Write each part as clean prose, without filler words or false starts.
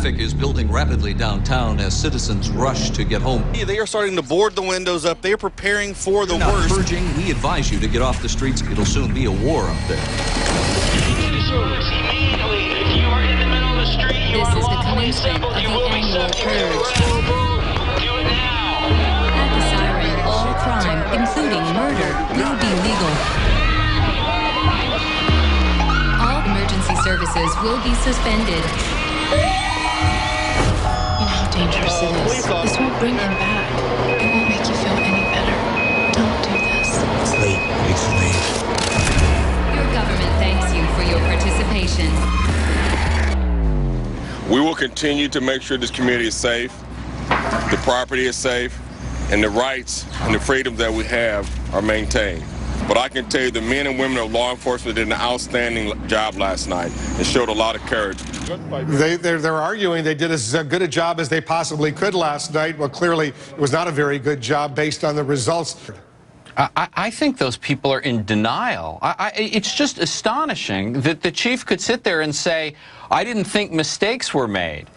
Traffic is building rapidly downtown as citizens rush to get home. They are starting to board the windows up. They are preparing for the Not worst. purging, we advise you to get off the streets. It'll soon be a war up there. This is the commencement of the annual purge. At the siren, all crime, including murder, will be legal. All emergency services will be suspended. You know how dangerous it is. This won't bring him back. It won't make you feel any better. Don't do this. It's late. It's late. Your government thanks you for your participation. We will continue to make sure this community is safe, the property is safe, and the rights and the freedoms that we have are maintained. But I can tell you the men and women of law enforcement did an outstanding job last night and showed a lot of courage. They're arguing they did as good a job as they possibly could last night. Well, clearly it was not a very good job based on the results. I think those people are in denial. It's just astonishing that the chief could sit there and say, I didn't think mistakes were made.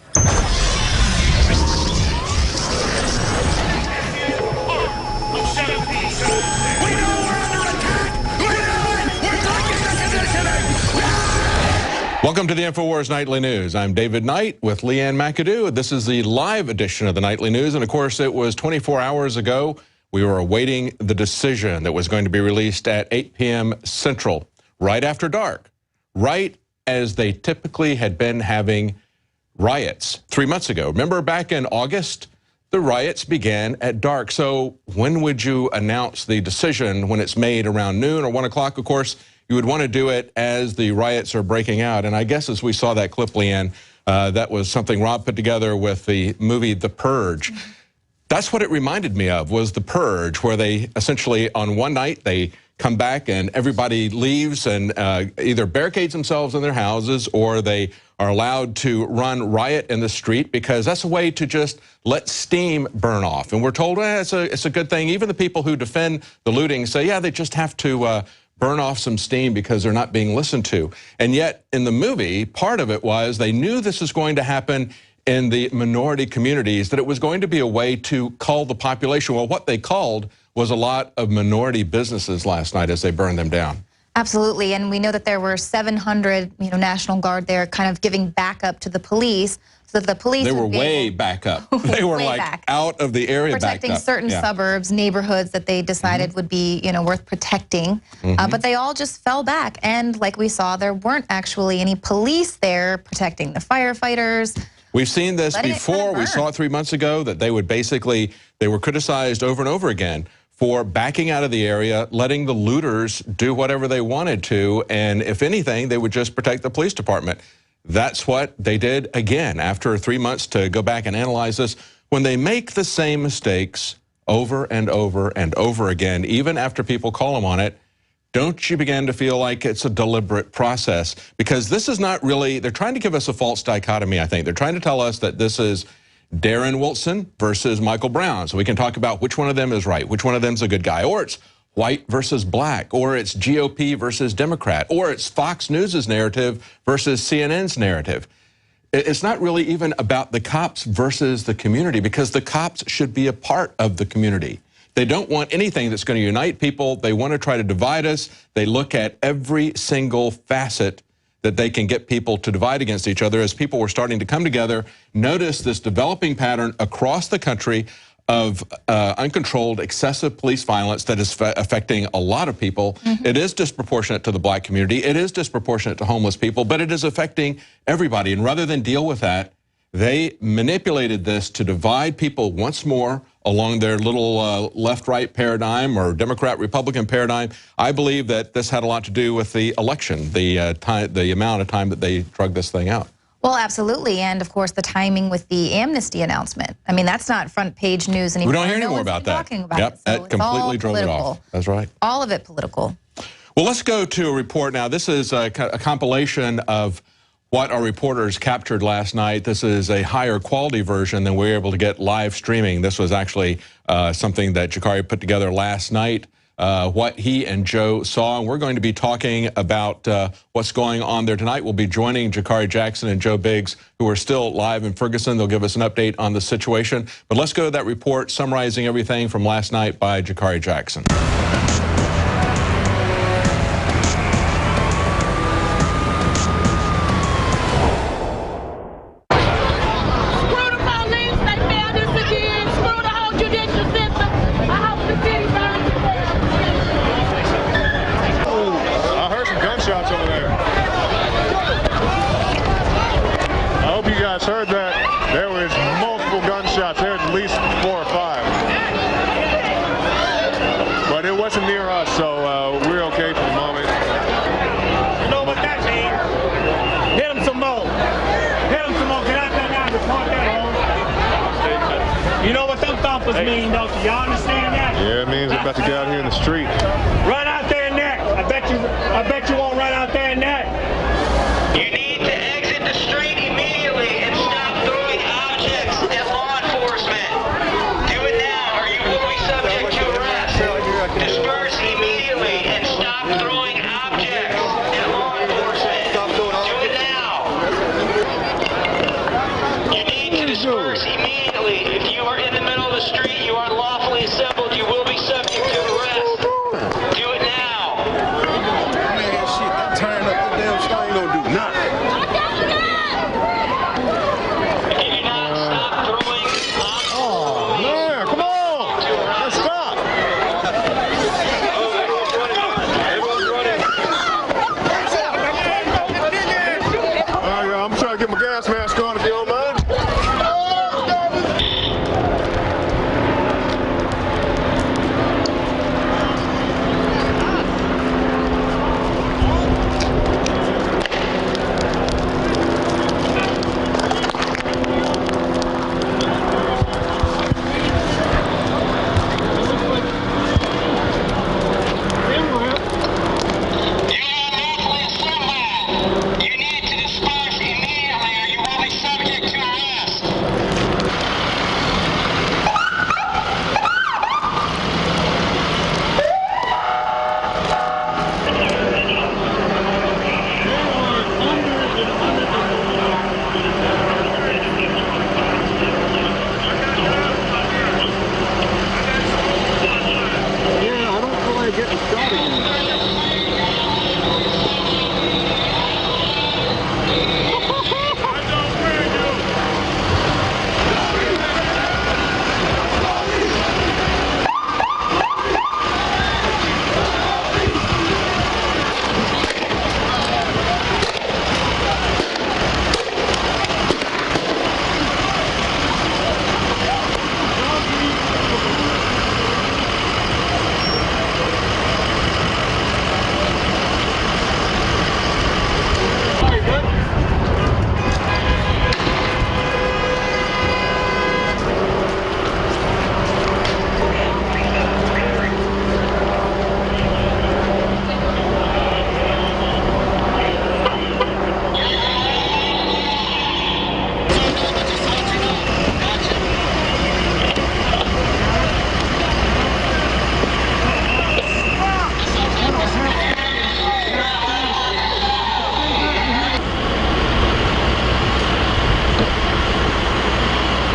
Welcome to the INFOWARS Nightly News. I'm David Knight with Leanne McAdoo. This is the live edition of the Nightly News, and of course it was 24 hours ago. We were awaiting the decision that was going to be released at 8 p.m. Central, right after dark, right as they typically had been having riots 3 months ago. Remember back in August, the riots began at dark. So when would you announce the decision? When it's made around noon or 1 o'clock? Of course, you would want to do it as the riots are breaking out. And I guess as we saw that clip, Leanne, that was something Rob put together with the movie The Purge. That's what it reminded me of, was The Purge, where they essentially on one night they come back and everybody leaves and either barricades themselves in their houses or they are allowed to run riot in the street because that's a way to just let steam burn off. And we're told it's a good thing. Even the people who defend the looting say, yeah, they just have to burn off some steam because they're not being listened to. And yet in the movie, part of it was they knew this was going to happen in the minority communities, that it was going to be a way to cull the population. Well, what they called was a lot of minority businesses last night as they burned them down. Absolutely, and we know that there were 700, National Guard there kind of giving backup to the police, so that the police They were way back up. They were like back. out of the area, protecting backed up. certain suburbs, neighborhoods that they decided would be, worth protecting. But they all just fell back, and like we saw, there weren't actually any police there protecting the firefighters. We've seen this before. We saw it 3 months ago that they would basically, they were criticized over and over again for backing out of the area, letting the looters do whatever they wanted to, and if anything, they would just protect the police department. That's what they did again after 3 months to go back and analyze this. When they make the same mistakes over and over and over again, even after people call them on it, don't you begin to feel like it's a deliberate process? Because this is not really, they're trying to give us a false dichotomy, I think. They're trying to tell us that this is Darren Wilson versus Michael Brown. So we can talk about which one of them is right, which one of them is a good guy. Or it's white versus black, or it's GOP versus Democrat, or it's Fox News's narrative versus CNN's narrative. It's not really even about the cops versus the community, because the cops should be a part of the community. They don't want anything that's going to unite people. They want to try to divide us. They look at every single facet that they can get people to divide against each other. As people were starting to come together, notice this developing pattern across the country of uncontrolled, excessive police violence that is affecting a lot of people. It is disproportionate to the black community. It is disproportionate to homeless people, but it is affecting everybody. And rather than deal with that, they manipulated this to divide people once more along their little left-right paradigm or Democrat-Republican paradigm. I believe that this had a lot to do with the election, the amount of time that they drug this thing out. Well, absolutely, and of course the timing with the amnesty announcement. I mean, that's not front page news anymore. We don't hear any more about that. Talking about Yep, it, so that completely drove it off. That's right. All of it political. Well, let's go to a report now. This is a compilation of what our reporters captured last night. This is a higher quality version than we were able to get live streaming. This was actually something that Jakari put together last night what he and Joe saw. And we're going to be talking about what's going on there tonight. We'll be joining Jakari Jackson and Joe Biggs, who are still live in Ferguson. They'll give us an update on the situation. But let's go to that report summarizing everything from last night by Jakari Jackson. Heard that there was multiple gunshots. There was at least 4 or 5, but it wasn't near us, so we're okay for the moment. You know what that means? Hit him some more. Hit him some more. Get out there now and report that home. You know what them thumpers mean, don't you? Y'all understand that? Yeah, it means we're about to get out here in the street. Run out there and net. I bet you won't run out there and net. You need to exit the street immediately and stop throwing objects at law enforcement. Do it now or you will be subject to arrest. Disperse immediately and stop throwing objects at law enforcement. Do it now. You need to disperse immediately. If you are in the middle of the street, you are lawfully assembled, you will be subject to arrest. Do it now. Man, shit, I'm tying up the damn shit. I ain't gonna do nothing. Get my gas mask on if you don't mind.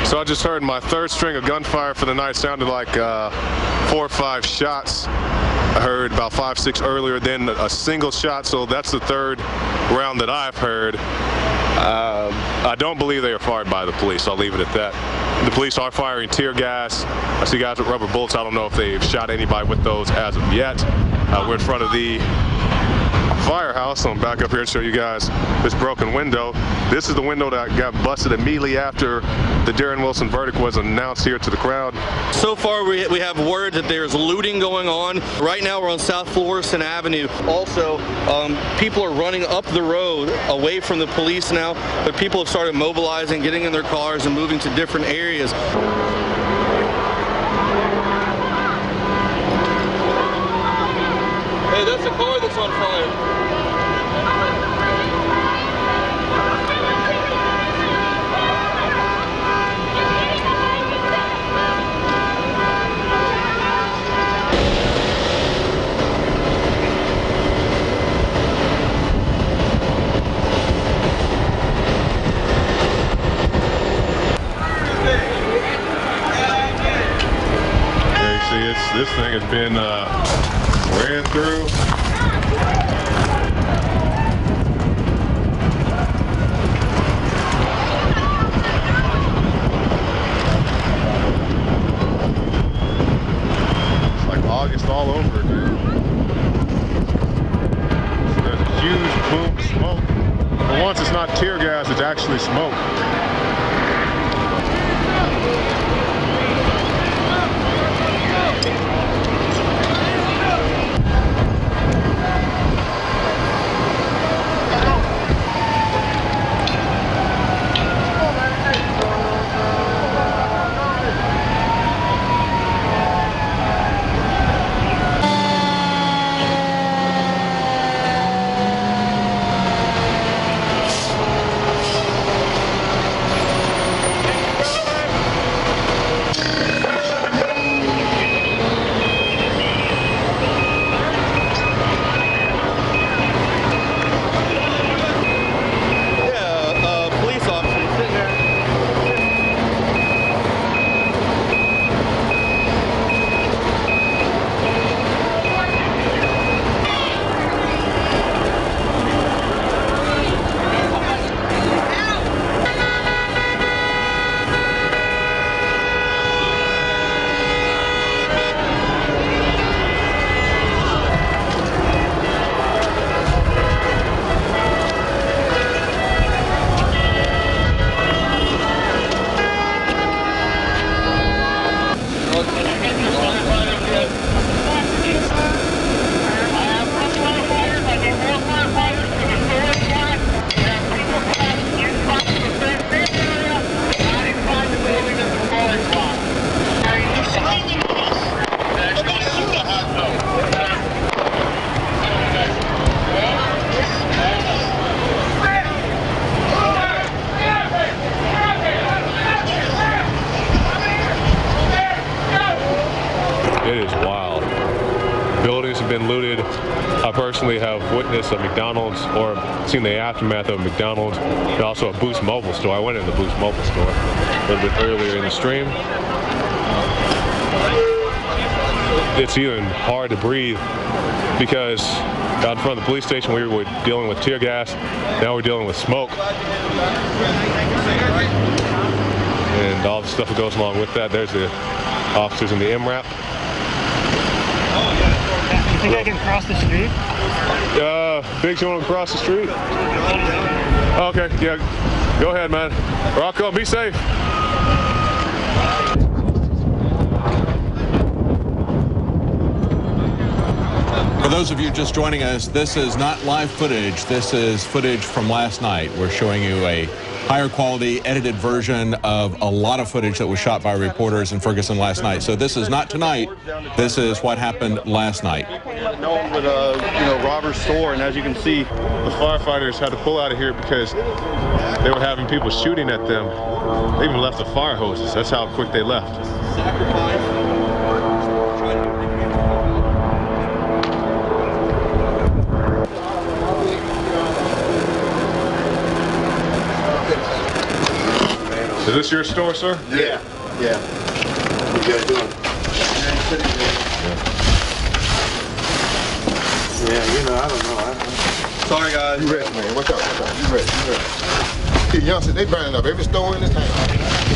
So I just heard my third string of gunfire for the night. Sounded like 4 or 5 shots. I heard about 5, 6 earlier, then a single shot. So that's the third round that I've heard. I don't believe they are fired by the police. I'll leave it at that. The police are firing tear gas. I see guys with rubber bullets. I don't know if they've shot anybody with those as of yet. We're in front of the firehouse. I'm back up here and show you guys this broken window. This is the window that got busted immediately after the Darren Wilson verdict was announced here to the crowd. So far, we have word that there's looting going on. Right now, we're on South Florissant Avenue. Also, people are running up the road away from the police now, but people have started mobilizing, getting in their cars, and moving to different areas. Hey, that's a car that's on fire. through. It's like August all over again. There's a huge plume of smoke. And once it's not tear gas, it's actually smoke. It is wild. Buildings have been looted. I personally have witnessed a McDonald's or seen the aftermath of a McDonald's and also a Boost Mobile store. I went in the Boost Mobile store a little bit earlier in the stream. It's even hard to breathe because out in front of the police station we were dealing with tear gas. Now we're dealing with smoke. And all the stuff that goes along with that. There's the officers in the MRAP. You think I can cross the street? Biggs, you want to cross the street? Okay, yeah. Go ahead, man. Rocco, be safe. For those of you just joining us, this is not live footage. This is footage from last night. We're showing you a higher quality edited version of a lot of footage that was shot by reporters in Ferguson last night. So this is not tonight. This is what happened last night. Known with Robert's store, and as you can see, the firefighters had to pull out of here because they were having people shooting at them. They even left the fire hoses. That's how quick they left. Is this your store, sir? Yeah. Yeah. What you guys doing? Yeah, I don't know. Sorry, guys. You ready, man. What's up? You ready? You youngsters, they burning up every store in this town.